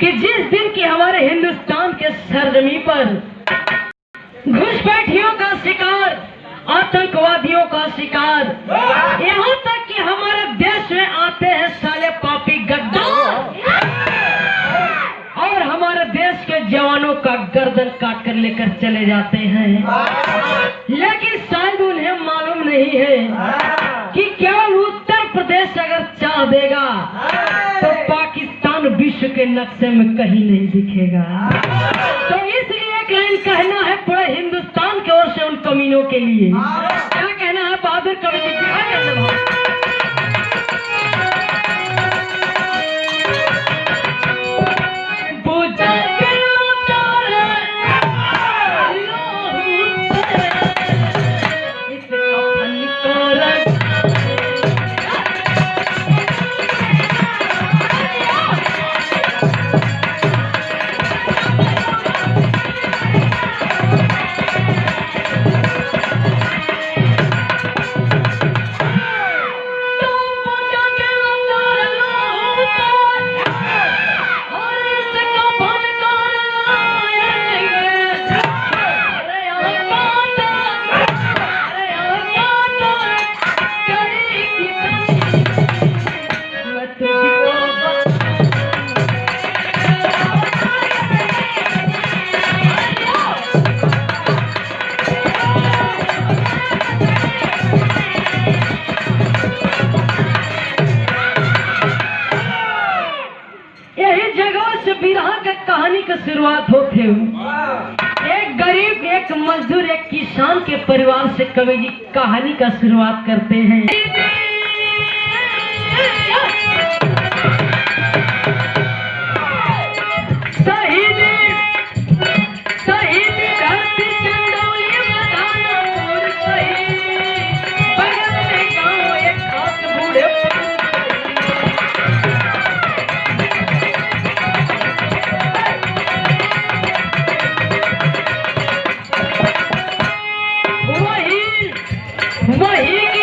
कि जिस दिन की हमारे हिंदुस्तान के सरजमी पर घुसपैठियों का शिकार, आतंकवादियों का शिकार, यहाँ तक कि हमारे देश में आते हैं साले पापी गद्दार और हमारे देश के जवानों का गर्दन काट कर लेकर चले जाते हैं। लेकिन शायद उन्हें मालूम नहीं है कि केवल उत्तर प्रदेश अगर चाह देगा तो पाकिस्तान विश्व के नक्शे में कहीं नहीं दिखेगा। तो इसलिए एक लाइन कहना है पूरे हिंदुस्तान की ओर से उन कमीनों के लिए। क्या कहना है बहादुर कवि जी? कहानी की शुरुआत होते हुए एक गरीब, एक मजदूर, एक किसान के परिवार से कवि जी कहानी का शुरुआत करते हैं। वही की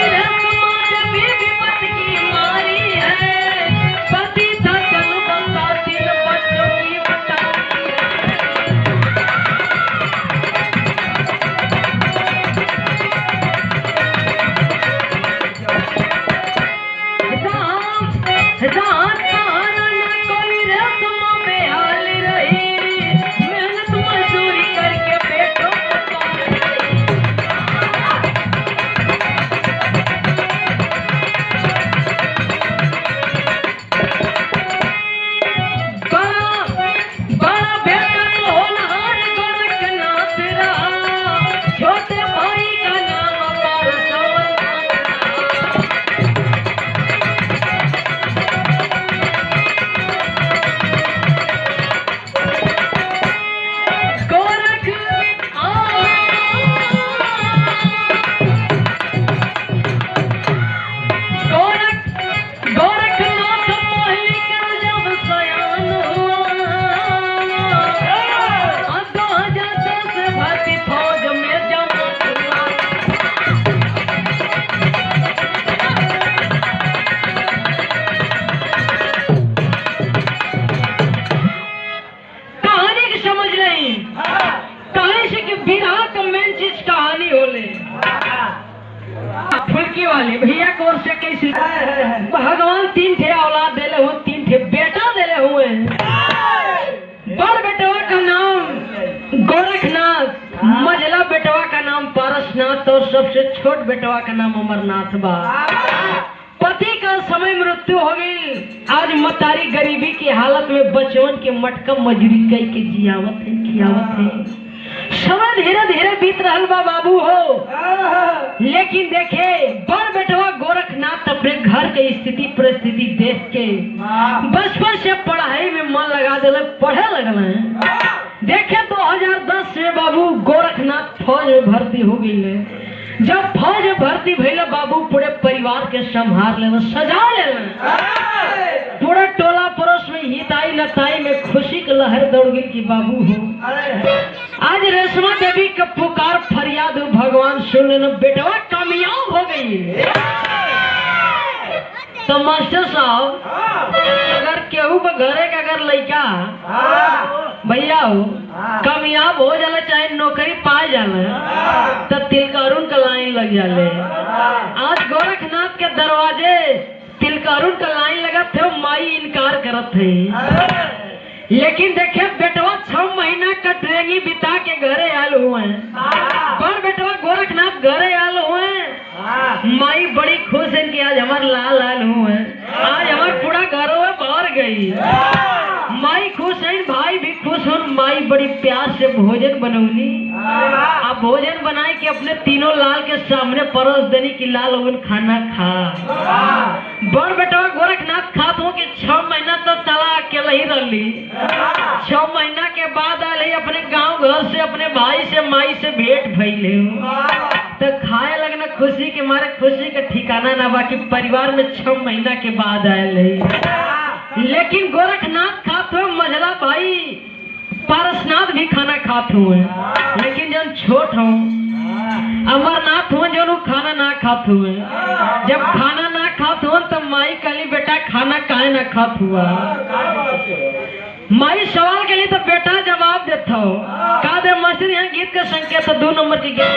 माई भैया को ओर से कैसे भगवान 3 ठे औलाद देले हो, 3 ठे बेटा देले हुए। बड़ बेटवा का नाम गोरखनाथ, मझला बेटवा का नाम पारसनाथ और सबसे छोट बेटवा का नाम अमरनाथ बा। पति का समय मृत्यु हो गई। आज मतारी गरीबी की हालत में बचवन के मटका मजूरी कई के जियावत है, खियावत है। समय धीरे धीरे बीत रहल बा बाबू हो। लेकिन देखे बड़ बेटवा गोरखनाथ अपने घर के स्थिति परिस्थिति देख के बचपन से पढ़ाई में मन लगा दिल, पढ़े लगल है। देखे 2010 में बाबू गोरखनाथ फौज में भर्ती हो गई। जब फौज में भर्ती भइल बाबू पूरे परिवार के संभाल ले, सजा ले, पूरे टोला पड़ोस में हिताई नताई में खुशी की लहर दौड़ गई कि बाबू हो। आज रेशमा देवी का पुकार फरियाद भगवान सुन लेना, बेटवा कामयाब हो गई। तो मास्टर साहब अगर केहू के घरे का अगर लड़का भैया हो कामयाब हो जाला, चाहे नौकरी पा जाला, तो तिलकारून का लाइन लग जाले। आज गोरखनाथ के दरवाजे तिलकारून का लाइन लगा थे, माई इनकार करत थे। लेकिन देखे बेटवा 6 महीना का ट्रेनिंग बिता के घरे आल हुए। पर बेटवा गोरखनाथ घरे आल हुए, माई बड़ी खुश है कि आज हमारे लाल लाल हुए, आज हमारे पूरा घर भर गई। माई खुश है, भाई भी खुश हो। माई बड़ी प्यार से भोजन बनौली। अब भोजन बनाए के अपने तीनों लाल के सामने परोस देनी की लाल उन खाना खा। बड़ बेटवा गोरखनाथ खात हो कि 6 महीना तो चला अकेला ही रही। 6 महीना के बाद आए अपने गांव घर से अपने भाई से माई से भेंट भइले तो खाए लगना खुशी के मारे, खुशी का ठिकाना ना बाकी परिवार में 6 महीना के बाद आए। लेकिन गोरखनाथ खात हुए, मझला भाई पारसनाथ भी खाना खात हुए। लेकिन जब छोट हो अमरनाथ हुए जो खाना ना खात हुए। जब खाना ना खात हुआ तो माई कहली बेटा खाना काहे ना खात हुआ। माई सवाल के लिए तो बेटा जवाब देता हो का दे मास्टर। यहाँ गीत का संकेत 2 नंबर की गीत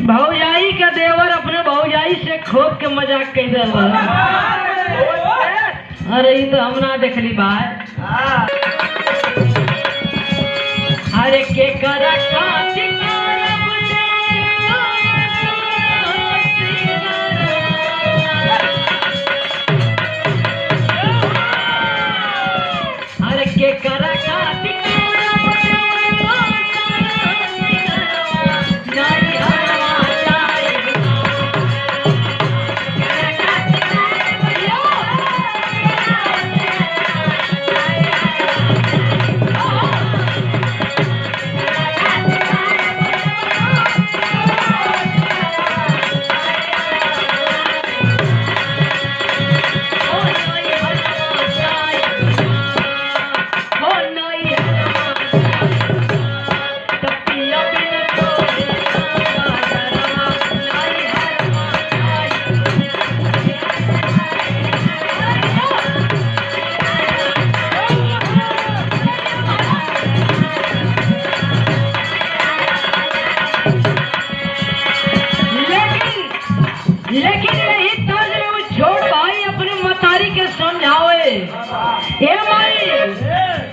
भौजाई का देवर अपने भौजाई से खोद के मजाक कह दिला। अरे ये तो हम ना देखली बात। अरे के करा अरे के करा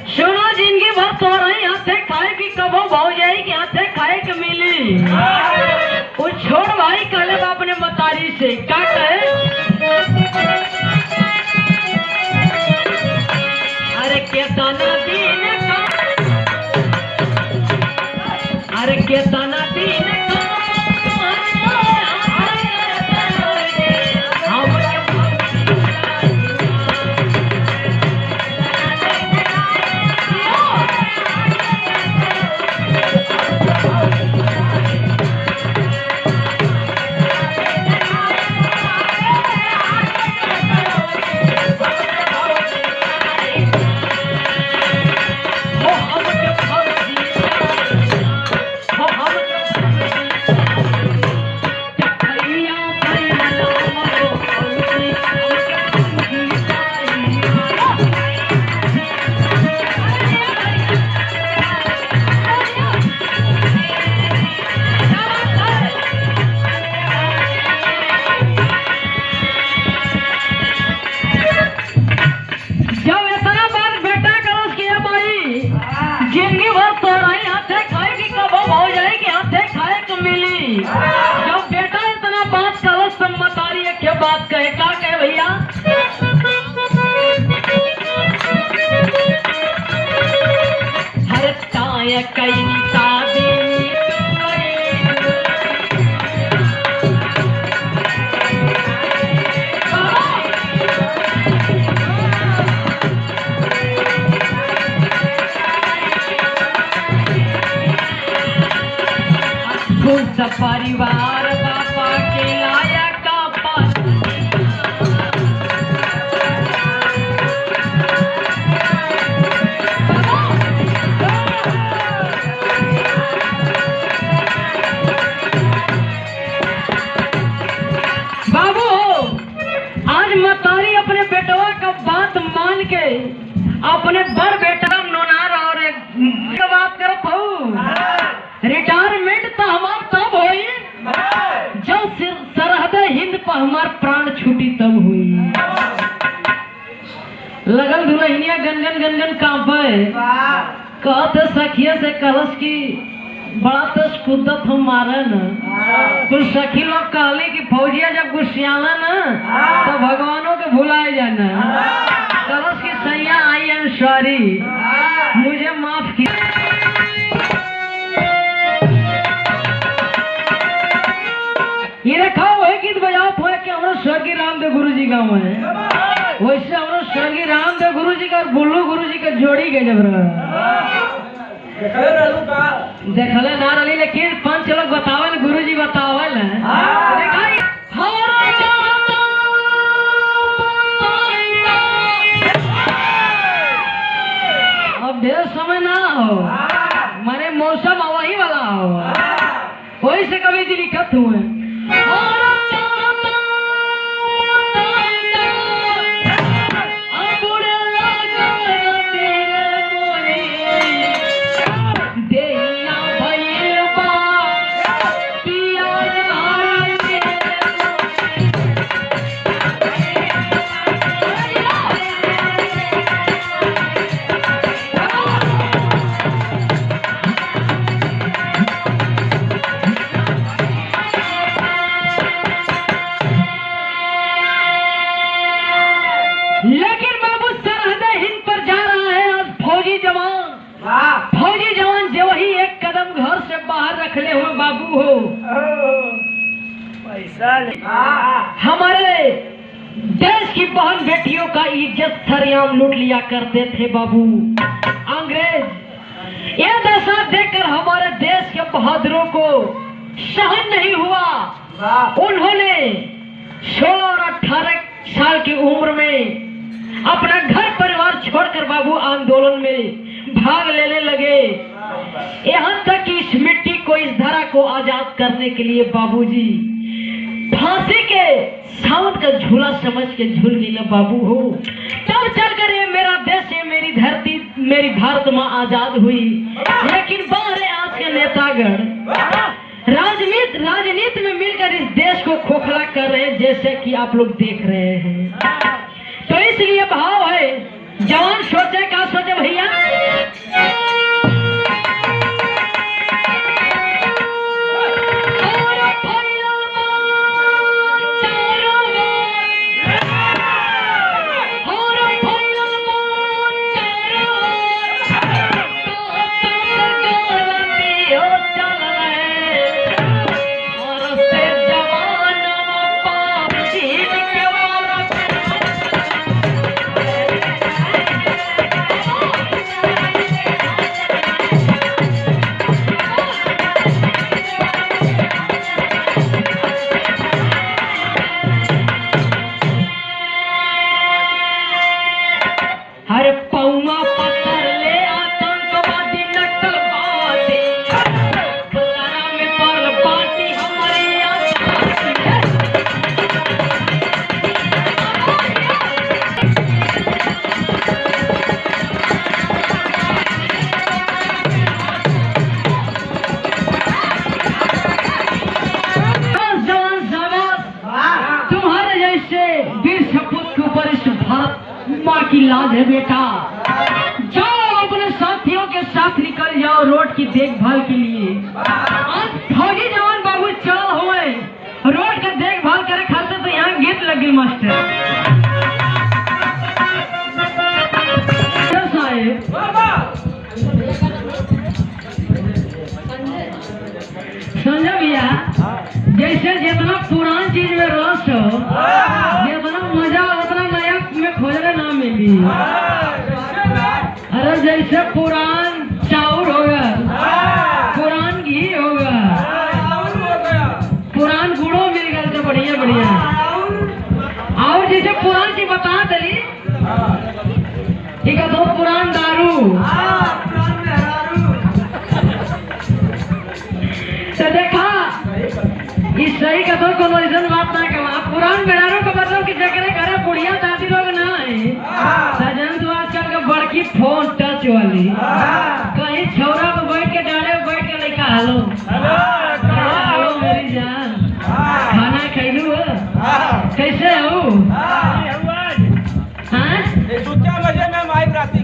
सुनो जिंदगी भर तो रही हाथे खाए की कबो भौजाई के हाथे खाए के मिली। वो छोड़ भाई कहले बाप ने मतारी से क्या कहे। अरे केतना दिन अरे केतना दिन बात कहे, क्या कहे भैया? हर ताय कई शादी परिवार बापा के लायक का पास बाबू आज मतारी अपने बेटवा का बात मान के अपने बड़ बेटा नोनार और एक बात करत हूँ रिटायरमेंट तो हमार तब हुई जब सरहद हिंद पर हमार प्राण छूटी तब हुई। लगल दुल्हनिया गनगन गनगन कांपे कहते सखिया से कलश की बड़ा तेज कुदत हम मारे न। कुछ सखी लोग कहले कि फौजिया जब गुस्सियाला न तो भगवानों के भुलाए जाना। कलश की सैया आई एम सॉरी, मुझे माफ किया। ये रखा हुआ गीत बजाओ हुआ कि हमारे स्वर्गीय रामदेव गुरु जी गाँव है, वैसे हमारे स्वर्गीय रामदेव गुरु जी का और बुल्लू गुरु जी का जोड़ी के जब देखले ना रही, लेकिन पंच लोग बतावल गुरु जी बतावल अब ढेर समय ना हो, मारे मौसम वही वाला हो, वही से कभी जी लिखत हुए रखले हुए बाबू हो। हमारे देश की बहन बेटियों का इज्जत सरेआम लूट लिया करते थे बाबू अंग्रेज। यह दशा देखकर हमारे देश के बहादुरों को सहन नहीं हुआ। उन्होंने 16 और 18 साल की उम्र में अपना घर परिवार छोड़कर बाबू आंदोलन में भाग लेने लगे। यहाँ तक कि इस मिट्टी को, इस धरा को आजाद करने के लिए बाबूजी फांसी के साउंड का झूला समझ के झूल गई बाबू हो। तब चलकर ये मेरा देश, ये मेरी धरती, मेरी भारत माँ आजाद हुई। लेकिन बाहर आज के नेतागण राजनीति में मिलकर इस देश को खोखला कर रहे हैं, जैसे कि आप लोग देख रहे हैं। तो इसलिए भाव है, जवान सोचे क्या सोचे भैया। की लाज है बेटा, जाओ अपने साथियों के साथ निकल जाओ रोड की देखभाल के लिए। आज फौजी जवान बाबू चल हुए रोड का देखभाल करे खाते तो यहाँ गीत लगे। ड्रिल मास्टर साहेब। संजय भैया, जैसे जितना पुरान चीज में रस हो, जितना मजा उतना नया में खोजने ना मिली। अरे जैसे पुरान चाउर होगा, पुरान घी होगा, पुरान गुड़ो मिल गया तो बढ़िया बढ़िया। और जैसे पुरान चीज बता दली, ठीक है, तो पुरान दारू तो देखा इस सही का तो कोनो ऐसा बात ना कहा। पुरान बेड़ारों का मतलब कि जगह करे बुढ़िया दादी लोग ना है सजन तो आजकल का बड़की फोन टच वाली, कहीं छोरा पे बैठ के डाले बैठ के लेकर हेलो हेलो मेरी जान, खाना खैलू हो, कैसे हो? हाँ 4 बजे में माइक राती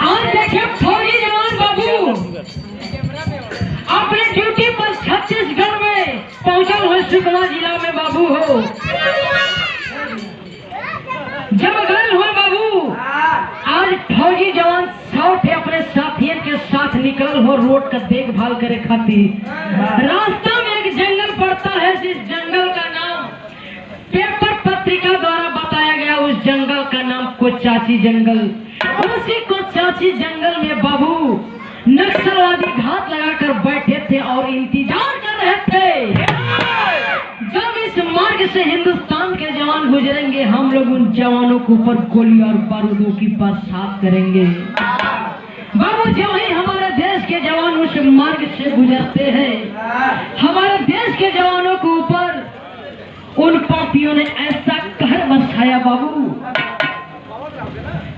आज देखिए फौजी जवान बाबू अपने ड्यूटी पर छत्तीसगढ़ में पहुंचा हुए सुकमा जिला में बाबू हो। जब गए हुए बाबू आज फौजी जवान सौटे अपने साथियों के साथ निकल हो रोड का देखभाल करे खातिर। रास्ता में एक जंगल पड़ता है, जिस जंगल का नाम पेपर पत्रिका द्वारा बताया गया, उस जंगल का नाम कोचाची जंगल। उसी कोचाची जंगल में बाबू नक्सलवादी घात लगाकर बैठे थे और इंतजार कर रहे थे जब इस मार्ग से हिंदुस्तान के जवान गुजरेंगे, हम लोग उन जवानों के ऊपर गोली और बारूदों की बरसात करेंगे। बाबू जब ही हमारे देश के जवान उस मार्ग से गुजरते हैं, हमारे देश के जवानों के ऊपर उन पापियों ने ऐसा कहर बरसाया बाबू,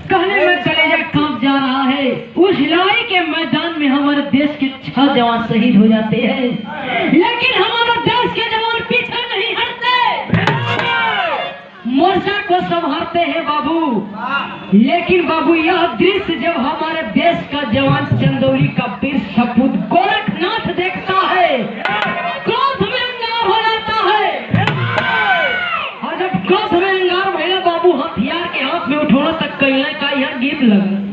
कहने में कलेजा कांप जा रहा है। उस लड़ाई के मैदान में हमारे देश के 6 जवान शहीद हो जाते हैं, लेकिन हमारे देश के जवान पीछे नहीं हटते, मोर्चा को संभालते हैं बाबू। लेकिन बाबू यह दृश्य जब हमारे देश का जवान चंदौली का वीर सपूत गोरखनाथ देखता है, क्रोध में अंगार हो जाता है। और जब क्रोध में अंगार भैया बाबू हथियार के हाथ में उठोना तक कहने का यह गीत लगा।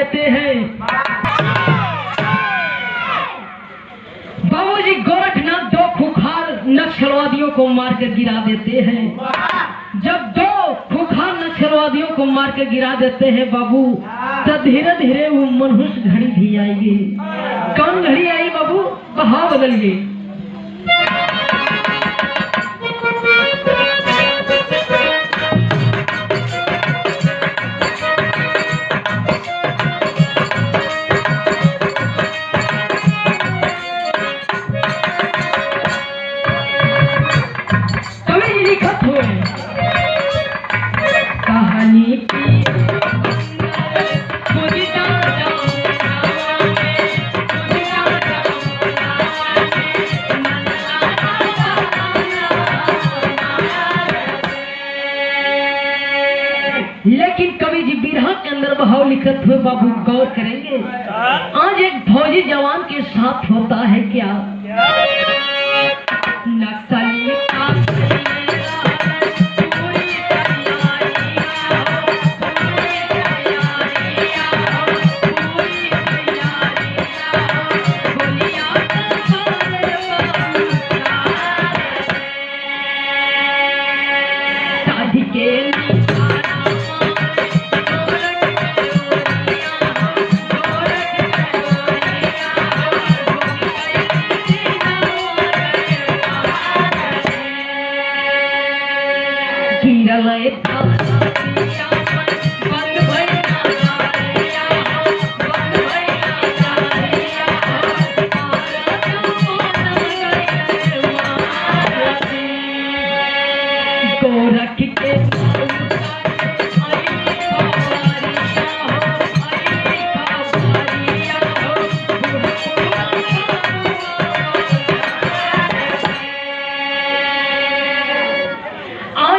देते हैं। बाबूजी गोरखनाथ दो खुखार नक्सलवादियों को मारकर गिरा देते हैं। जब दो खुखार नक्सलवादियों को मारकर गिरा देते हैं बाबू, तो धीरे धीरे वो मनहूस घड़ी भी आएगी। कौन घड़ी आई बाबू? बहाव बदल गई। लेकिन कवि जी बिरहा के अंदर बहाव लिखत हुए बाबू गौर करेंगे। आज एक फौजी जवान के साथ होता है क्या? नक्सली का शादी के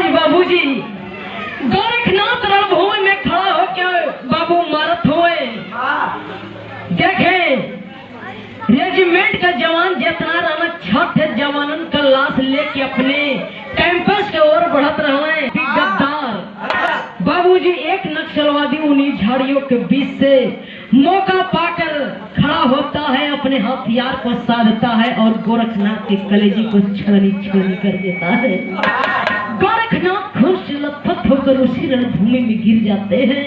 बाबूजी गोरखनाथ रणभूमि में खड़ा होकर बाबू मारत हुए। देखें रेजिमेंट का जवान जितना रहना छठ जवानन का लाश लेके अपने कैंपस के ओर बढ़त रहे। गद्दार बाबूजी एक नक्सलवादी उन्हीं झाड़ियों के बीच से मौका पाकर खड़ा होता है, अपने हथियार को साधता है और गोरखनाथ के कलेजी को छलनी छलनी कर देता है। गोरखनाथ खून से लथपथ होकर उसी रणभूमि में गिर जाते हैं।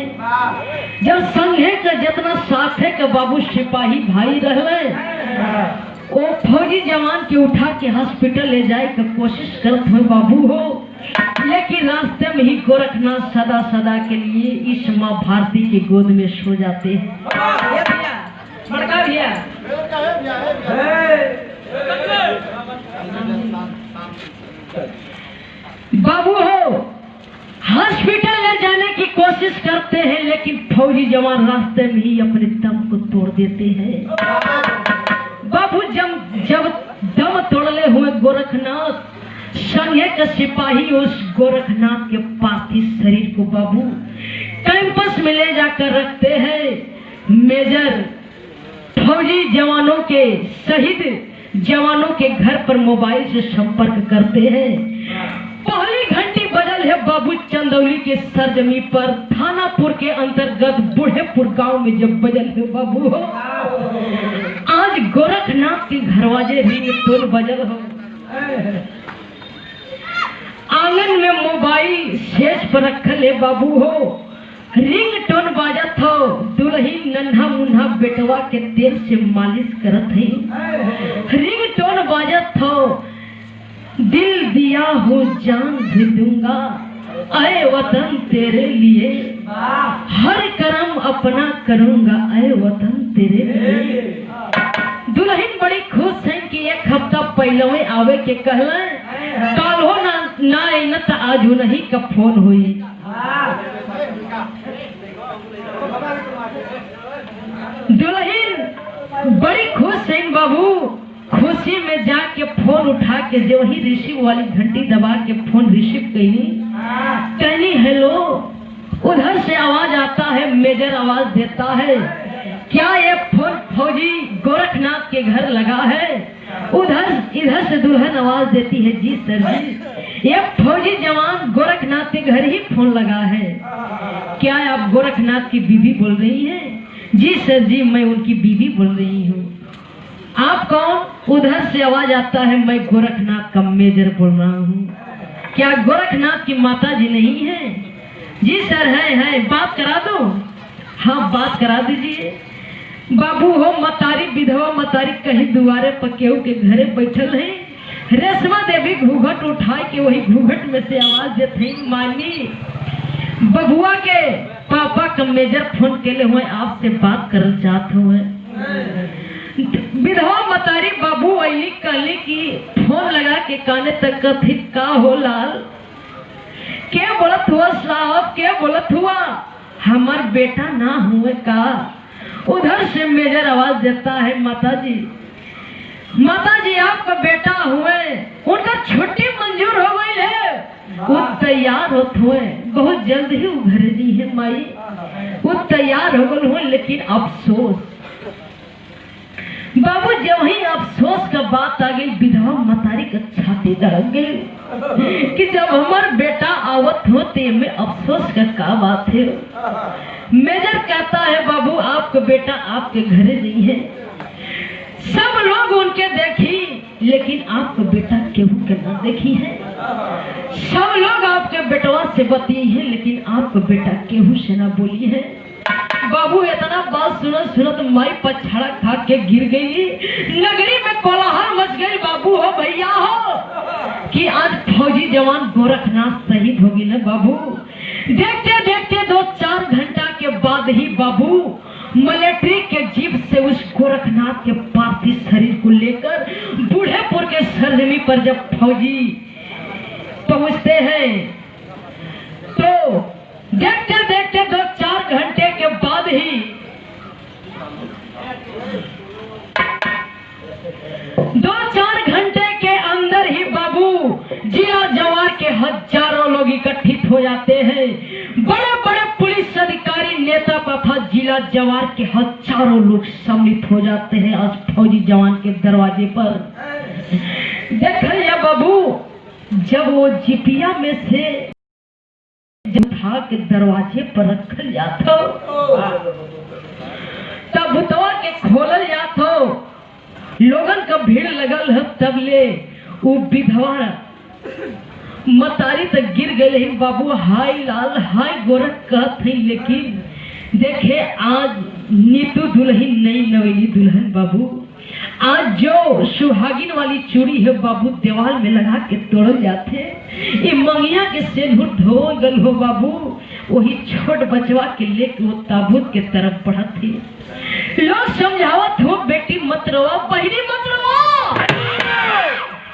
जब संघे का जितना साथ है कि बाबू सिपाही भाई रहे, वो फौजी जवान के उठा के हॉस्पिटल ले जाए की कोशिश करत हुए बाबू हो, लेकिन रास्ते में ही गोरखनाथ सदा सदा के लिए इस माँ भारती की गोद में सो जाते हैं। बाबू हो हॉस्पिटल ले जाने की कोशिश करते हैं, लेकिन फौजी जवान रास्ते में ही अपने दम को तोड़ देते हैं। बाबू जब दम तोड़ले हुए गोरखनाथ संघे के सिपाही उस गोरखनाथ के पार्थिव शरीर को बाबू कैंपस में ले जाकर रखते हैं। मेजर फौजी जवानों के शहीद जवानों के घर पर मोबाइल से संपर्क करते हैं। पहली घंटी बजल है बाबू चंदौली के सरजमी पर, थानापुर के अंतर्गत बूढ़ेपुर गांव में जब बजल है बाबू हो, आज गोरखनाथ के घरवाजे रिंगटोन बजल हो। आंगन में मोबाइल सेज पर रखल है बाबू हो, रिंगटोन बाजत हो। दुल्ही नन्हा मुन्हा बेटवा के तेल से मालिश करत है। रिंगटोन बाजत हो, दिल दिया हो जान भी दूंगा, आए वतन तेरे लिए, हर कर्म अपना करूंगा, आए वतन तेरे लिए। दुल्हन बड़ी खुश है कि एक हफ्ता पहले आवे के कहले, काल हो ना न त आज नहीं का फोन हुई। दुल्हन बड़ी खुश है बाबू, खुशी में जाके फोन उठा के जो ही रिसीव वाली घंटी दबा के फोन रिसीव कहनी हेलो। उधर से आवाज आता है, मेजर आवाज देता है, क्या ये फोन फौजी गोरखनाथ के घर लगा है? इधर से दुल्हन आवाज देती है, जी सर जी, ये फौजी जवान गोरखनाथ के घर ही फोन लगा है। क्या आप गोरखनाथ की बीवी बोल रही हैं? जी सर जी, मैं उनकी बीवी बोल रही हूँ। आप कौन? उधर से आवाज आता है, मैं गोरखनाथ का मेजर बोल रहा हूँ। क्या गोरखनाथ की माता जी नहीं है? जी सर है, बात करा दो। हाँ बात करा दीजिए। बाबू हो मतारी विधवा मतारी कहीं दुआरे पर केहू के घरे बैठल है। रेशमा देवी घूंघट उठाए के वही घूंघट में से आवाज देते, मानी बबुआ के पापा का मेजर फोन के लिए हुए, आपसे बात कर चाहते हुए। विधवा मतारी बाबू अली कहली की फोन लगा के काने तक कथित का हो लाल, क्या बोलत हुआ साहब, क्या बोलत हुआ? हमार बेटा ना हुए का? उधर से मेजर आवाज देता है, माता जी आपका बेटा हुए, उनका छुट्टी मंजूर हो गई है, वो तैयार होते हुए, बहुत जल्द ही वो घर दी है माई, वो तैयार हो गए हुए। लेकिन अफसोस बाबू, जब ही अफसोस का बात आ गई, विधवा मतारी का छाती धड़क गई कि जब हमार बेटा आवत होते में अफसोस का बात है। मेजर कहता है, बाबू आपका बेटा आपके घरे नहीं है, सब लोग उनके देखी, लेकिन आपका बेटा केहू के ना देखी है। सब लोग आपके बेटवा से बती है, लेकिन आपका बेटा केहू से ना बोली है। बाबू इतना बात सुनत माई पछाड़ा खा के गिर गई। नगरी में कोलाहल मच गई। बाबू हो भैया हो कि आज फौजी जवान गोरखनाथ शहीद हो गए। बाबू देखते देखते 2-4 घंटा के बाद ही बाबू मिलिट्री के जीप से उस गोरखनाथ के पार्थिव शरीर को लेकर बूढ़ेपुर के सरजमी पर जब फौजी पहुंचते हैं, तो देखते देखते 2-4 घंटे के बाद ही 2-4 घंटे के अंदर ही बाबू जिला जवार के हजारों लोग इकट्ठित हो जाते हैं। बड़े बड़े पुलिस अधिकारी, नेता तथा जिला जवार के हजारों लोग सम्मिलित हो जाते हैं आज फौजी जवान के दरवाजे पर। देखिए बाबू, जब वो जिपिया में से उठा के दरवाजे पर रखल जाता, तब भुतवा के खोलल जाता, लोगन का भीड़ लगल है, तब ले वो विधवा मतारी तक गिर गए। बाबू हाय लाल हाय गोरख कहत है, लेकिन देखे आज नीतू दुल्हन नई नवेली दुल्हन बाबू, आज जो सुहागिन वाली चूड़ी है बाबू दीवार में लगा के तोड़ल जाते, ये मंगिया के सिंदूर धो गल हो बाबू, वही छोट बचवा के लेके वो ताबूत के तरफ बढ़त थी। लोग समझावत हो, बेटी मत रोवा, बहनी मत रोवा,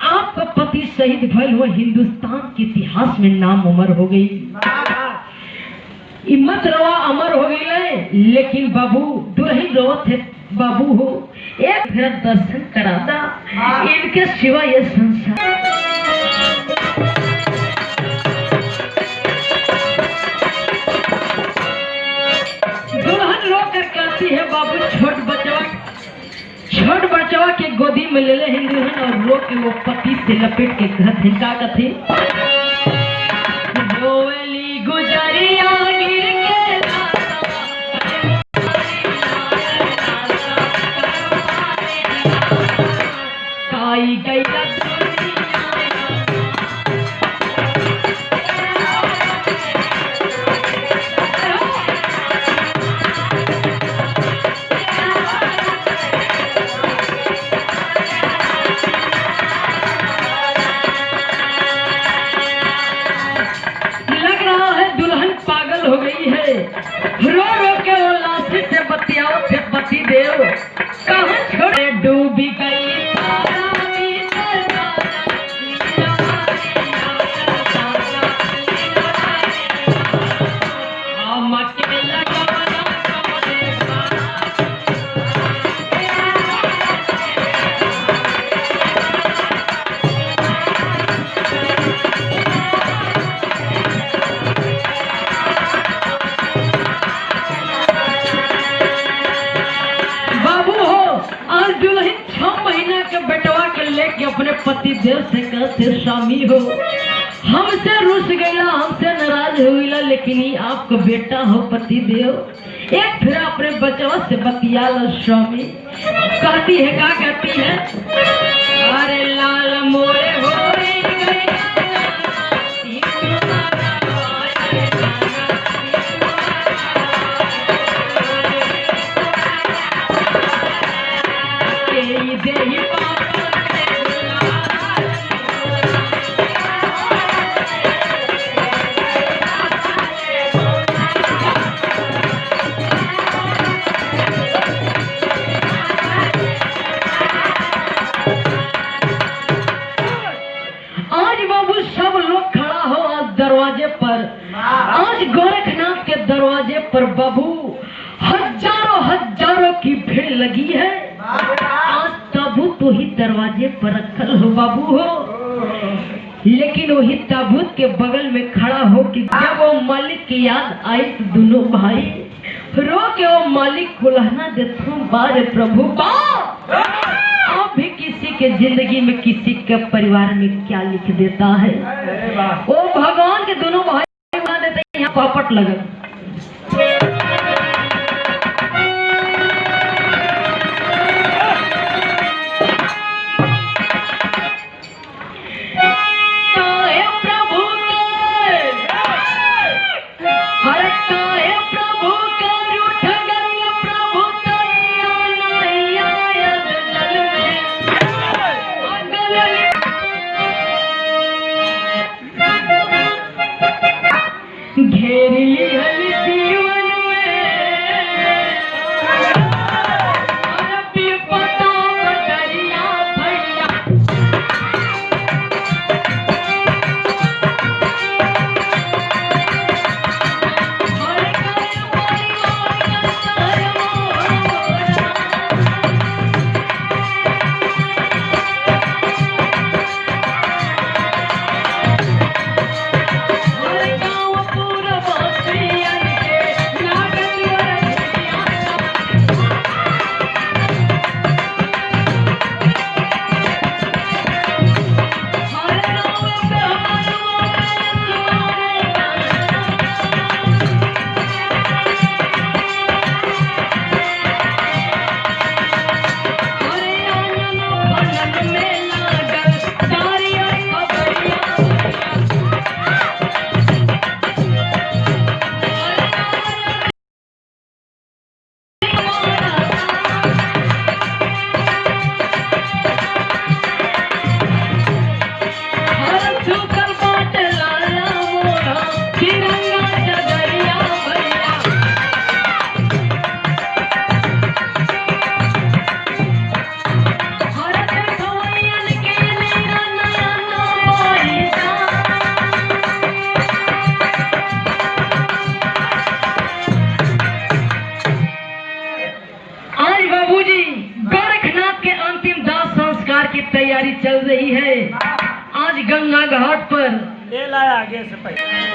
आपका पति शहीद भइल हो, हिंदुस्तान के इतिहास में नाम अमर हो गई, मत रोवा अमर हो गई। लेकिन बाबू दुल्हन रोवत है, बाबू हो एक फिर दर्शन करा दा, इनके सिवा ये संसार। दुल्हन रो कर कहती है, बाबू छोट बचवा के गोदी में ले ले हिंदुहन, और रो के वो पति से लपेट के घर धिका कथी, रोवेली गुजरिया गिर के काई गई हो गई है। रो रो के वो लाठी से बतियाओ थे पति देव, कहाँ छोड़े डूबी गई अपने पति देव से कहते, स्वामी हो हमसे रुस गईला, हमसे नाराज हुईला, लेकिन ये आपका बेटा हो पति देव, एक फिर अपने बचवा से बतिया लो स्वामी। कहती है क्या कहती है, अरे लाल मोरे हो दरवाजे पर। आज गोरखनाथ के दरवाजे पर बाबू हजारों की भीड़ लगी है। आज ताबूत तो ही दरवाजे पर रखल हो बाबू हो, लेकिन वही ताबूत के बगल में खड़ा हो कि जब वो मालिक की याद आई तो दोनों भाई रो के वो मालिक को लहना देते बारे प्रभु बा। आप भी किसी के जिंदगी में किसी के परिवार में क्या लिख देता है, वो भगवान के दोनों भाई बना देते हैं। यहाँ पापट लगा तैयारी चल रही है। आज गंगा घाट पर ले लाया आगे से पहले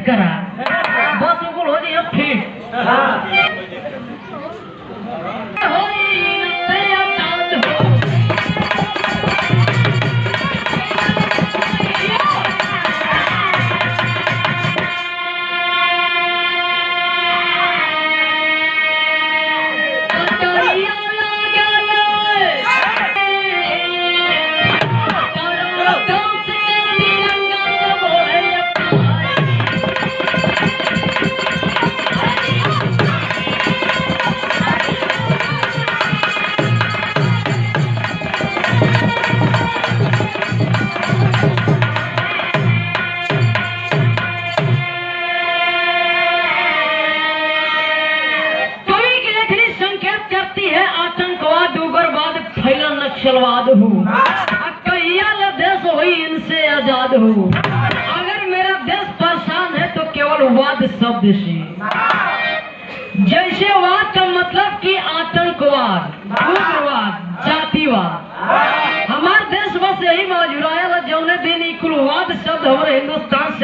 करा बस हो जाए फिर नक्सलवाद हूँ। वाद हो। अगर मेरा देश परेशान है तो केवल वाद शब्द से। जैसे वाद का मतलब कि आतंकवाद, उग्रवाद, जातिवाद। हमारे देश बस यही मौजूद है जौने दिन कुल वाद शब्द हमारे हिंदुस्तान से